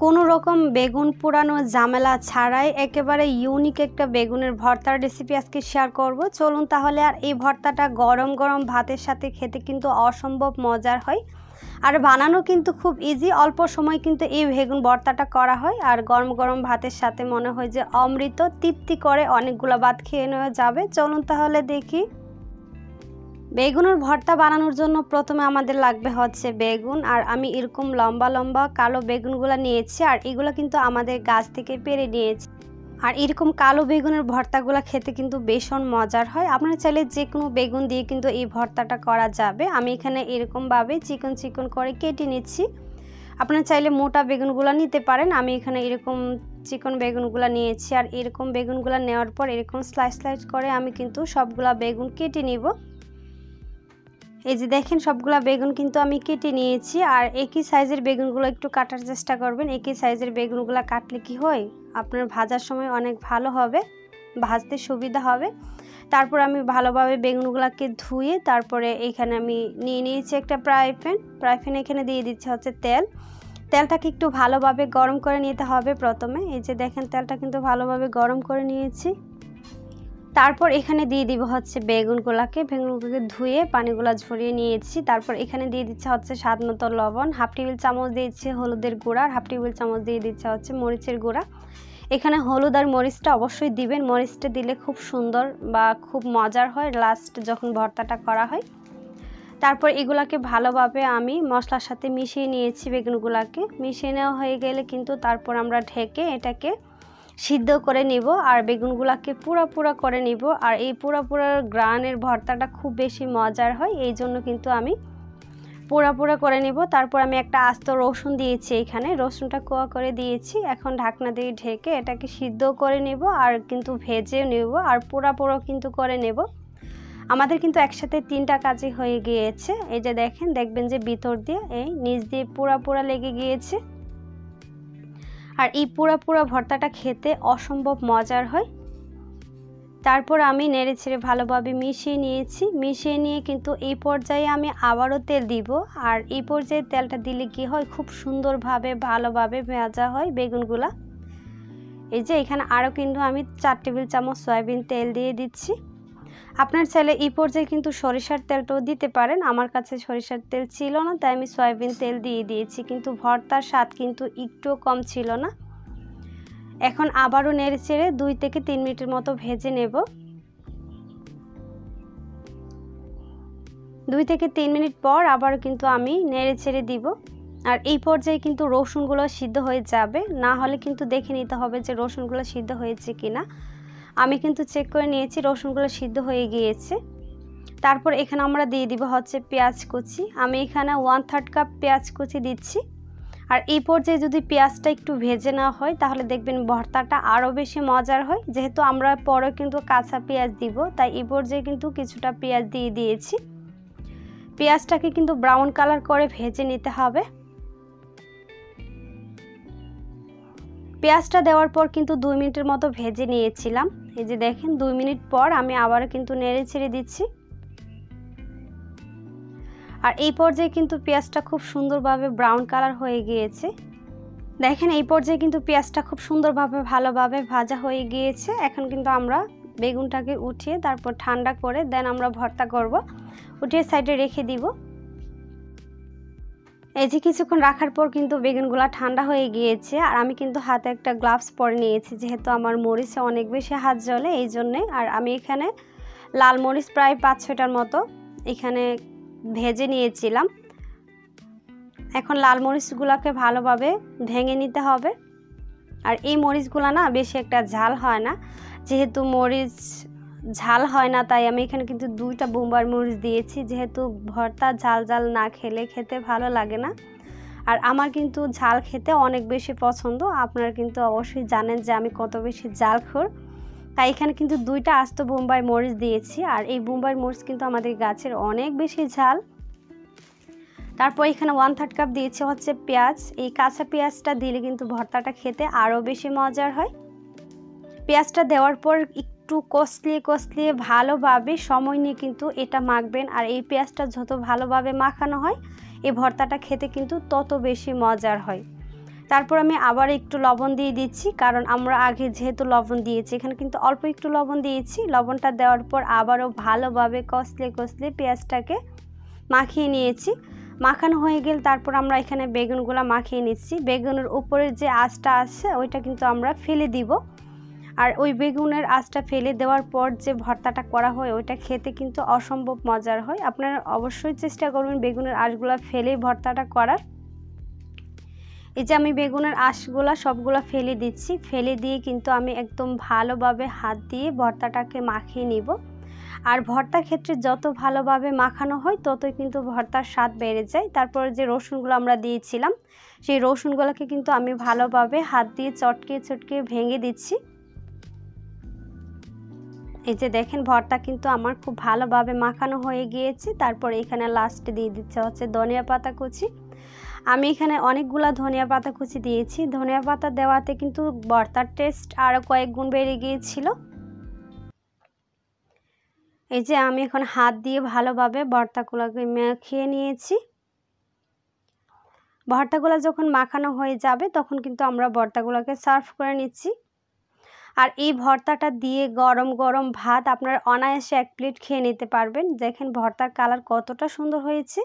কোনো রকম বেগুন পোড়ানো ঝামেলা ছাড়াই একেবারে ইউনিক একটা বেগুনের ভর্তার রেসিপি আজকে শেয়ার করব। চলুন তাহলে। আর এই ভর্তাটা গরম গরম ভাতের সাথে খেতে কিন্তু অসম্ভব মজার হয়, আর বানানো কিন্তু খুব ইজি। অল্প সময় কিন্তু এই বেগুন ভর্তাটা করা হয়, আর গরম গরম ভাতের সাথে মনে হয় যে অমৃত, তৃপ্তি করে অনেকগুলো ভাত খেয়ে নেওয়া যাবে। চলুন তাহলে দেখি। বেগুনের ভর্তা বানানোর জন্য প্রথমে আমাদের লাগবে হচ্ছে বেগুন, আর আমি এরকম লম্বা লম্বা কালো বেগুনগুলো নিয়েছি, আর এগুলো কিন্তু আমাদের গাছ থেকে পেড়ে নিয়েছি। আর এরকম কালো বেগুনের ভর্তাগুলো খেতে কিন্তু ভীষণ মজার হয়। আপনারা চাইলে যে কোনো বেগুন দিয়ে কিন্তু এই ভর্তাটা করা যাবে। আমি এখানে এরকমভাবে চিকন চিকন করে কেটে নিচ্ছি। আপনারা চাইলে মোটা বেগুনগুলো নিতে পারেন। আমি এখানে এরকম চিকন বেগুনগুলো নিয়েছি, আর এরকম বেগুনগুলো নেওয়ার পর এরকম স্লাইস স্লাইস করে আমি কিন্তু সবগুলা বেগুন কেটে নিব। এই যে দেখেন, সবগুলা বেগুন কিন্তু আমি কেটে নিয়েছি। আর একই সাইজের বেগুনগুলো একটু কাটার চেষ্টা করবেন। একই সাইজের বেগুনগুলো কাটলে কি হয়, আপনার ভাজার সময় অনেক ভালো হবে, ভাজতে সুবিধা হবে। তারপর আমি ভালোভাবে বেগুনগুলোকে ধুয়ে তারপরে এখানে আমি নিয়ে নিয়েছি একটা ফ্রাই প্যান। এখানে দিয়ে দিচ্ছি হচ্ছে তেলটাকে একটু ভালোভাবে গরম করে নিতে হবে প্রথমে। এই যে দেখেন, তেলটা কিন্তু ভালোভাবে গরম করে নিয়েছি। তারপর এখানে দিয়ে দিব হচ্ছে বেগুনগুলোকে ধুয়ে পানিগুলো ঝরিয়ে নিয়েছি। তারপর এখানে দিয়ে দিচ্ছে হচ্ছে স্বাদ মতো লবণ, হাফ টেবিল চামচ দিয়েছি হলুদের গুঁড়া, আর হাফ টেবিল চামচ দিয়ে দিচ্ছে হচ্ছে মরিচের গুঁড়া। এখানে হলুদ আর মরিচটা অবশ্যই দিবেন। মরিচটা দিলে খুব সুন্দর বা খুব মজার হয় লাস্ট যখন ভর্তাটা করা হয়। তারপর এগুলাকে ভালোভাবে আমি মশলার সাথে মিশিয়ে নিয়েছি। বেগুনগুলোকে মিশিয়ে নেওয়া হয়ে গেলে কিন্তু তারপর আমরা ঢেকে এটাকে সিদ্ধ করে নিব, আর বেগুনগুলোকে পুরা করে নিব। আর এই পুরা গ্রানের ভর্তাটা খুব বেশি মজার হয়, এই জন্য কিন্তু আমি পুরা করে নিব। তারপর আমি একটা আস্ত রসুন দিয়েছি, এখানে রসুনটা কোয়া করে দিয়েছি। এখন ঢাকনা দিয়ে ঢেকে এটাকে সিদ্ধ করে নেব, আর কিন্তু ভেজে নেব, আর পুরো কিন্তু করে নেব। আমাদের কিন্তু একসাথে 3টা কাজই হয়ে গিয়েছে। এই যে দেখবেন যে ভিতর দিয়ে এই নিচ দিয়ে পুরা লেগে গিয়েছে। আর এই পুরা ভর্তাটা খেতে অসম্ভব মজার হয়। তারপর আমি নেড়েছেড়ে ভালোভাবে মিশিয়ে নিয়েছি। মিশিয়ে নিয়ে কিন্তু এই পর্যায়ে আমি আবারও তেল দিব। আর এই পর্যায়ে তেলটা দিলে কি হয়, খুব সুন্দরভাবে ভালোভাবে ভাজা হয় বেগুনগুলা। এই যে এখানে আরও কিন্তু আমি 4 টেবিল চামচ সয়াবিন তেল দিয়ে দিচ্ছি। আপনার চাইলে এই পর্যায়ে কিন্তু সরিষার তেলটাও দিতে পারেন। আমার কাছে সরিষার তেল ছিল না, তাই আমি সয়াবিন তেল দিয়ে দিয়েছি, কিন্তু ভর্তার স্বাদ কিন্তু একটুও কম ছিল না। এখন আবারও নেড়েচেড়ে 2 থেকে 3 মিনিটের মতো ভেজে নেব। 2 থেকে 3 মিনিট পর আবারও কিন্তু আমি নেড়েচেড়ে দিব। আর এই পর্যায়ে কিন্তু রসুনগুলো সিদ্ধ হয়ে যাবে, না হলে কিন্তু দেখে নিতে হবে যে রসুনগুলো সিদ্ধ হয়েছে কিনা। আমি কিন্তু চেক করে নিয়েছি, রসুনগুলো সিদ্ধ হয়ে গিয়েছে। তারপর এখানে আমরা দিয়ে দিব হচ্ছে পেঁয়াজ কুচি। আমি এখানে 1/3 কাপ পেঁয়াজ কুচি দিচ্ছি। আর এই পর্যায়ে যদি পেঁয়াজটা একটু ভেজে নেওয়া হয় তাহলে দেখবেন ভর্তাটা আরও বেশি মজার হয়। যেহেতু আমরা পরে কিন্তু কাঁচা পেঁয়াজ দিব, তাই এই পর্যায়ে কিন্তু কিছুটা পেঁয়াজ দিয়ে দিয়েছি। পেঁয়াজটাকে কিন্তু ব্রাউন কালার করে ভেজে নিতে হবে। পেঁয়াজটা দেওয়ার পর কিন্তু 2 মিনিটের মতো ভেজে নিয়েছিলাম। এই যে দেখেন, 2 মিনিট পর আমি আবারও কিন্তু নেড়ে ছেড়ে দিচ্ছি। আর এই পর্যায়ে কিন্তু পেঁয়াজটা খুব সুন্দরভাবে ব্রাউন কালার হয়ে গিয়েছে। দেখেন, এই পর্যায়ে কিন্তু পেঁয়াজটা খুব সুন্দরভাবে ভালোভাবে ভাজা হয়ে গিয়েছে। এখন কিন্তু আমরা বেগুনটাকে উঠিয়ে তারপর ঠান্ডা করে দেন আমরা ভর্তা করব। উঠিয়ে সাইডে রেখে দিব। এই যে কিছুক্ষণ রাখার পর কিন্তু বেগুনগুলো ঠান্ডা হয়ে গিয়েছে। আর আমি কিন্তু হাতে একটা গ্লাভস পরে নিয়েছি, যেহেতু আমার মরিচে অনেক বেশি হাত জ্বলে এই জন্যে। আর আমি এখানে লাল মরিচ প্রায় 5-6টার মতো এখানে ভেজে নিয়েছিলাম। এখন লাল মরিচগুলোকে ভালোভাবে ভেঙে নিতে হবে। আর এই মরিচগুলো না বেশি একটা ঝাল হয় না, যেহেতু মরিচ ঝাল হয় না তাই আমি এখানে কিন্তু 2টা বোম্বাই মরিচ দিয়েছি, যেহেতু ভর্তা ঝাল না খেতে ভালো লাগে না। আর আমার কিন্তু ঝাল খেতে অনেক বেশি পছন্দ। আপনারা কিন্তু অবশ্যই জানেন যে আমি কত বেশি ঝালখোর, তাই এখানে কিন্তু 2টা আস্ত বোম্বাই মরিচ দিয়েছি। আর এই বোম্বাই মরিচ কিন্তু আমাদের গাছের অনেক বেশি ঝাল। তারপর এখানে 1/3 কাপ দিয়েছি হচ্ছে পেঁয়াজ। এই কাঁচা পেঁয়াজটা দিলে কিন্তু ভর্তাটা খেতে আরও বেশি মজার হয়। পেঁয়াজটা দেওয়ার পর একটু কষলিয়ে ভালোভাবে সময় নিয়ে কিন্তু এটা মাখবেন। আর এই পেঁয়াজটা যত ভালোভাবে মাখানো হয় এই ভর্তাটা খেতে কিন্তু তত বেশি মজার হয়। তারপর আমি আবার একটু লবণ দিয়ে দিচ্ছি, কারণ আমরা আগে যেহেতু লবণ দিয়েছি, এখানে কিন্তু অল্প একটু লবণ দিয়েছি। লবণটা দেওয়ার পর আবারও ভালোভাবে কষলে কষলে পেঁয়াজটাকে মাখিয়ে নিয়েছি। মাখানো হয়ে গেলে তারপর আমরা এখানে বেগুনগুলো মাখিয়ে নিচ্ছি। বেগুনের উপরের যে আঁশটা আছে ওইটা কিন্তু আমরা ফেলে দিব। আর ওই বেগুনের আঁশটা ফেলে দেওয়ার পর যে ভর্তাটা করা হয় ওইটা খেতে কিন্তু অসম্ভব মজার হয়। আপনারা অবশ্যই চেষ্টা করবেন বেগুনের আঁশগুলো ফেলেই ভর্তাটা করার। এই যে আমি বেগুনের আঁশগুলো সবগুলো ফেলে দিচ্ছি। ফেলে দিয়ে কিন্তু আমি একদম ভালোভাবে হাত দিয়ে ভর্তাটাকে মাখিয়ে নিব। আর ভর্তার ক্ষেত্রে যত ভালোভাবে মাখানো হয় ততই কিন্তু ভর্তার স্বাদ বেড়ে যায়। তারপর যে রসুনগুলো আমরা দিয়েছিলাম সেই রসুনগুলোকে কিন্তু আমি ভালোভাবে হাত দিয়ে চটকে চটকে ভেঙে দিচ্ছি। এই যে দেখেন ভর্তা কিন্তু আমার খুব ভালোভাবে মাখানো হয়ে গিয়েছে। তারপর এখানে লাস্টে দিয়ে দিচ্ছে হচ্ছে ধনিয়া পাতা কুচি। আমি এখানে অনেকগুলা ধনিয়া পাতা কুচি দিয়েছি। ধনিয়া পাতা দেওয়াতে কিন্তু ভর্তার টেস্ট আরও কয়েক গুণ বেড়ে গিয়েছিল। এই যে আমি এখন হাত দিয়ে ভালোভাবে ভর্তাগুলোকে মাখিয়ে নিয়েছি। ভর্তাগুলো যখন মাখানো হয়ে যাবে তখন কিন্তু আমরা ভর্তাগুলোকে সার্ভ করে নিচ্ছি। আর এই ভর্তাটা দিয়ে গরম গরম ভাত আপনারা অনায়াসে এক প্লেট খেয়ে নিতে পারবেন। দেখেন ভর্তার কালার কতটা সুন্দর হয়েছে।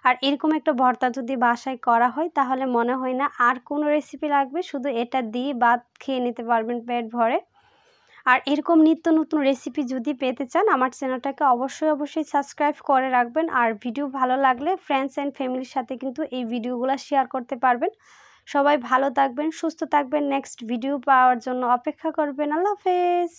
আর এরকম একটা ভর্তা যদি বাসায় করা হয় তাহলে মনে হয় না আর কোনো রেসিপি লাগবে, শুধু এটা দিয়ে ভাত খেয়ে নিতে পারবেন পেট ভরে। আর এরকম নিত্য নতুন রেসিপি যদি পেতে চান আমার চ্যানেলটাকে অবশ্যই সাবস্ক্রাইব করে রাখবেন। আর ভিডিও ভালো লাগলে ফ্রেন্ডস অ্যান্ড ফ্যামিলির সাথে কিন্তু এই ভিডিওগুলো শেয়ার করতে পারবেন। সবাই ভালো থাকবেন, সুস্থ থাকবেন। নেক্সট ভিডিও পাওয়ার জন্য অপেক্ষা করবেন। আল্লাহ হাফেজ।